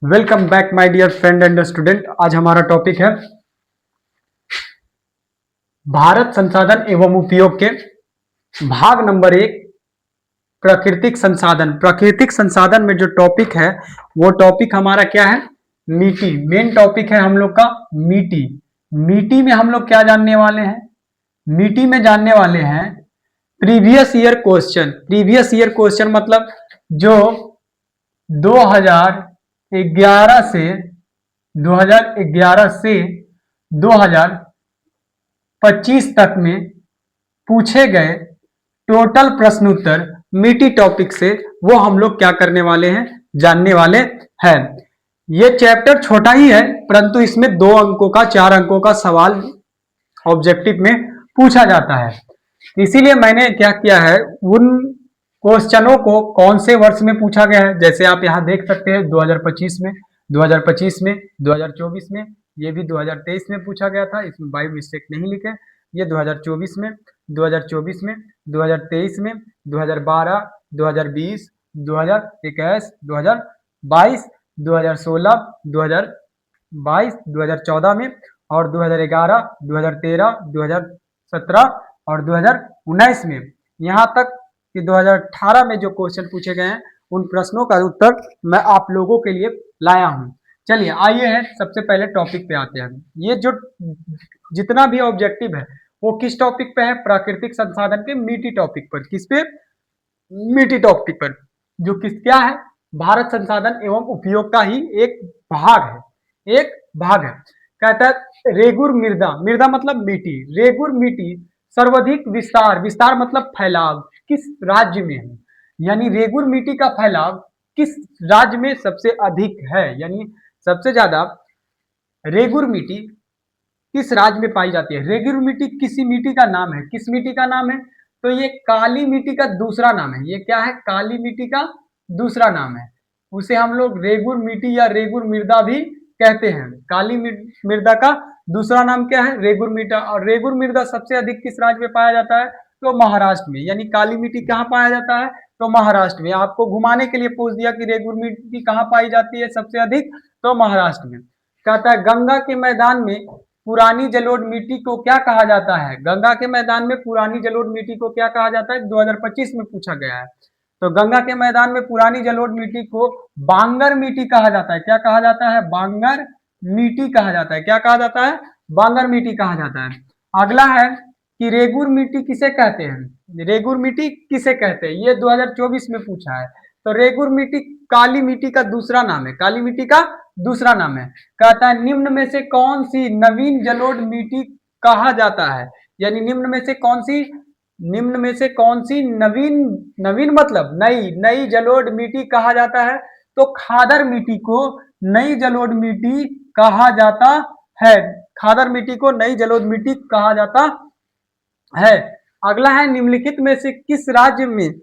Welcome back my dear friend and student. आज हमारा topic है भारत संसाधन एवं उपयोग के भाग नंबर 1 प्राकृतिक संसाधन। प्राकृतिक संसाधन में जो टॉपिक है वो टॉपिक हमारा क्या है? मिट्टी। मेन टॉपिक है हम लोग का मिट्टी। मिट्टी में हम लोग क्या जानने वाले हैं? मिट्टी में जानने वाले हैं previous year question. Previous year question मतलब जो 2011 से 2025 तक में पूछे गए टोटल प्रश्न उत्तर मिट्टी टॉपिक से वो हम लोग क्या करने वाले हैं? जानने वाले हैं। ये चैप्टर छोटा ही है परंतु इसमें 2 अंकों का 4 अंकों का सवाल ऑब्जेक्टिव में पूछा जाता है। इसीलिए मैंने क्या किया है, उन क्वेश्चनों को कौन से वर्ष में पूछा गया है, जैसे आप यहाँ देख सकते हैं 2025 में, 2024 में, ये भी 2023 में पूछा गया था, इसमें बाई मिस्टेक नहीं लिखे। ये 2024 में, 2023 में, 2012, 2020, 2021, 2022, 2016, 2022, 2014 में और 2011, 2013, 2017 और 2019 में, यहाँ तक कि 2018 में जो क्वेश्चन पूछे गए हैं उन प्रश्नों का उत्तर मैं आप लोगों के लिए लाया हूं। चलिए आइए है सबसे पहले टॉपिक पे आते हैं। ये जो जितना भी ऑब्जेक्टिव है वो किस टॉपिक पे है? प्राकृतिक संसाधन के मिट्टी टॉपिक पर। किस पे? मिट्टी टॉपिक पर, जो किस क्या है? भारत संसाधन एवं उपयोग का ही एक भाग है, एक भाग है। कहता है रेगुर मृदा। मृदा मतलब मिट्टी। रेगुर मिट्टी सर्वाधिक विस्तार, विस्तार मतलब फैलाव, किस राज्य में है? यानी रेगुर मिट्टी का फैलाव किस राज्य में सबसे अधिक है? यानी सबसे ज्यादा रेगुर मिट्टी किस राज्य में पाई जाती है? रेगुर मिट्टी किसी मिट्टी का नाम है। किस मिट्टी का नाम है? तो ये काली मिट्टी का दूसरा नाम है। ये क्या है? काली मिट्टी का दूसरा नाम है। उसे हम लोग रेगुर मिट्टी या रेगुर मृदा भी कहते हैं। काली मृदा का दूसरा नाम क्या है? रेगुर मृदा। और रेगुर मृदा सबसे अधिक किस राज्य में पाया जाता है? तो महाराष्ट्र में। यानी काली मिट्टी कहाँ पाया जाता है? तो महाराष्ट्र में। आपको घुमाने के लिए पूछ दिया कि रेगुर मिट्टी कहाँ पाई जाती है सबसे अधिक? तो महाराष्ट्र में। कहता है गंगा के मैदान में पुरानी जलोढ़ मिट्टी को क्या कहा जाता है? गंगा के मैदान में पुरानी जलोढ़ मिट्टी को क्या कहा जाता है? 2025 में पूछा गया है। तो गंगा के मैदान में पुरानी जलोढ़ मिट्टी को बांगर मिट्टी कहा जाता है। क्या कहा जाता है? बांगर मिट्टी कहा जाता है। क्या कहा जाता है? बांगर मिट्टी कहा जाता है। अगला है कि रेगुर मिट्टी किसे कहते हैं? रेगुर मिट्टी किसे कहते हैं? ये 2024 में पूछा है। तो रेगुर मिट्टी काली मिट्टी का दूसरा नाम है। काली मिट्टी का दूसरा नाम है। कहता है निम्न में से कौन सी नवीन जलोढ़ मिट्टी कहा जाता है? यानी निम्न में से कौन सी, निम्न में से कौन सी नवीन, नवीन मतलब नई, नई जलोढ़ मिट्टी कहा जाता है? तो खादर मिट्टी को नई जलोढ़ मिट्टी कहा जाता है। खादर मिट्टी को नई जलोढ़ मिट्टी कहा जाता है। अगला है निम्नलिखित में से किस राज्य में,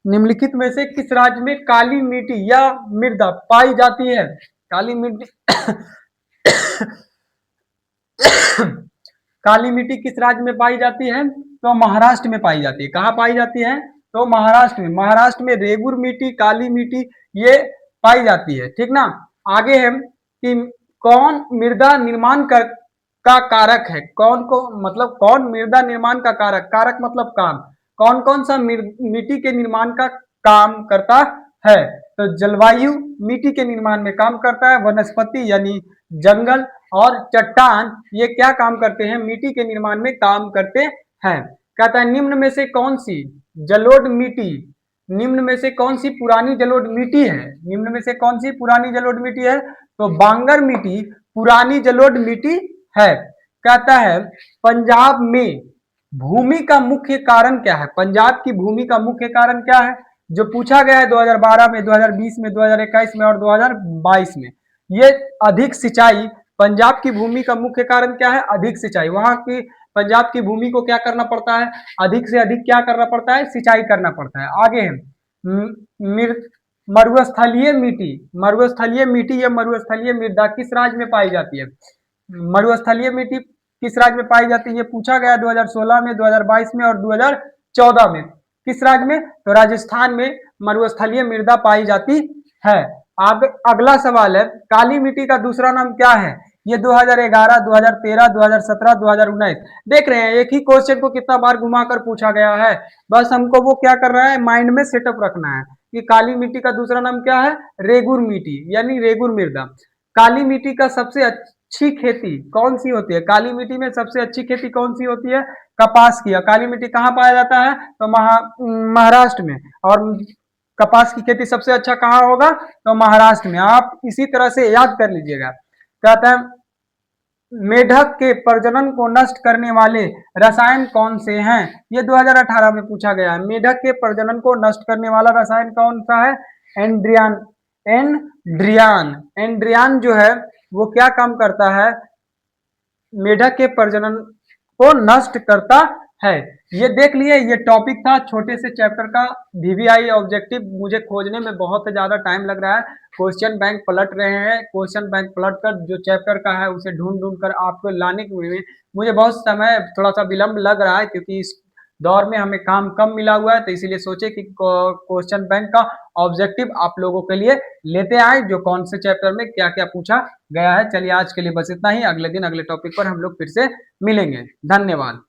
निम्नलिखित में से किस राज्य में काली मिट्टी या मृदा पाई जाती है? काली मिट्टी काली मिट्टी किस राज्य में पाई जाती है? तो महाराष्ट्र में पाई जाती है। कहाँ पाई जाती है? तो महाराष्ट्र में। महाराष्ट्र में रेगुर मिट्टी, काली मिट्टी ये पाई जाती है। ठीक ना। आगे है कि कौन मृदा निर्माण का कारक है? कौन को मतलब कौन मृदा निर्माण का कारक, कारक मतलब काम, कौन कौन सा मिट्टी के निर्माण का काम करता है? तो जलवायु मिट्टी के निर्माण में काम करता है। वनस्पति यानी जंगल और चट्टान ये क्या काम करते हैं? मिट्टी के निर्माण में काम करते हैं। कहता है निम्न में से कौन सी जलोढ़ मिट्टी, निम्न में से कौन सी पुरानी जलोढ़ मिट्टी है? निम्न में से कौन सी पुरानी जलोढ़ मिट्टी है? तो बांगर मिट्टी पुरानी जलोढ़ मिट्टी है। कहता है पंजाब में भूमि का मुख्य कारण क्या है? पंजाब की भूमि का मुख्य कारण क्या है? जो पूछा गया है 2012 में, 2020 में, 2021 में और 2022 में। ये अधिक सिंचाई, पंजाब की भूमि का मुख्य कारण क्या है? अधिक सिंचाई। वहां की पंजाब की भूमि को क्या करना पड़ता है? अधिक से अधिक क्या करना पड़ता है? सिंचाई करना पड़ता है। आगे है मरुस्थलीय मिट्टी। मरुस्थलीय मिट्टी या मरुस्थलीय मृदा किस राज्य में पाई जाती है? मरुस्थलीय मिट्टी किस राज्य में पाई जाती है? पूछा गया 2016 में, 2022 में और 2014 में। किस राज्य में? तो राजस्थान में मरुस्थलीय मृदा पाई जाती है। अब अगला सवाल है, काली मिट्टी का दूसरा नाम क्या है? ये 2011, 2013, 2017, 2019 देख रहे हैं, एक ही क्वेश्चन को कितना बार घुमाकर पूछा गया है। बस हमको वो क्या कर रहा है, माइंड में सेटअप रखना है कि काली मिट्टी का दूसरा नाम क्या है, रेगुर मिट्टी यानी रेगुर मृदा। काली मिट्टी का सबसे अच्छी खेती कौन सी होती है? काली मिट्टी में सबसे अच्छी खेती कौन सी होती है? कपास की। काली मिट्टी कहाँ पाया जाता है? तो महाराष्ट्र में। और कपास की खेती सबसे अच्छा कहाँ होगा? तो महाराष्ट्र में। आप इसी तरह से याद कर लीजिएगा। कहता है मेढक के प्रजनन को नष्ट करने वाले रसायन कौन से हैं? ये 2018 में पूछा गया है। मेढक के प्रजनन को नष्ट करने वाला रसायन कौन सा है? एंड्रियान। एंड्रियान एंड्रियान जो है वो क्या काम करता है? मेढक के प्रजनन को नष्ट करता है। ये देख लिए, ये टॉपिक था छोटे से चैप्टर का। वीवीआई ऑब्जेक्टिव मुझे खोजने में बहुत ज्यादा टाइम लग रहा है। क्वेश्चन बैंक पलट रहे हैं, क्वेश्चन बैंक पलट कर जो चैप्टर का है उसे ढूंढ ढूंढ कर आपको लाने में मुझे बहुत समय, थोड़ा सा विलंब लग रहा है, क्योंकि इस दौर में हमें काम कम मिला हुआ है। तो इसीलिए सोचे कि क्वेश्चन बैंक का ऑब्जेक्टिव आप लोगों के लिए लेते आए, जो कौन से चैप्टर में क्या क्या पूछा गया है। चलिए आज के लिए बस इतना ही, अगले दिन अगले टॉपिक पर हम लोग फिर से मिलेंगे। धन्यवाद।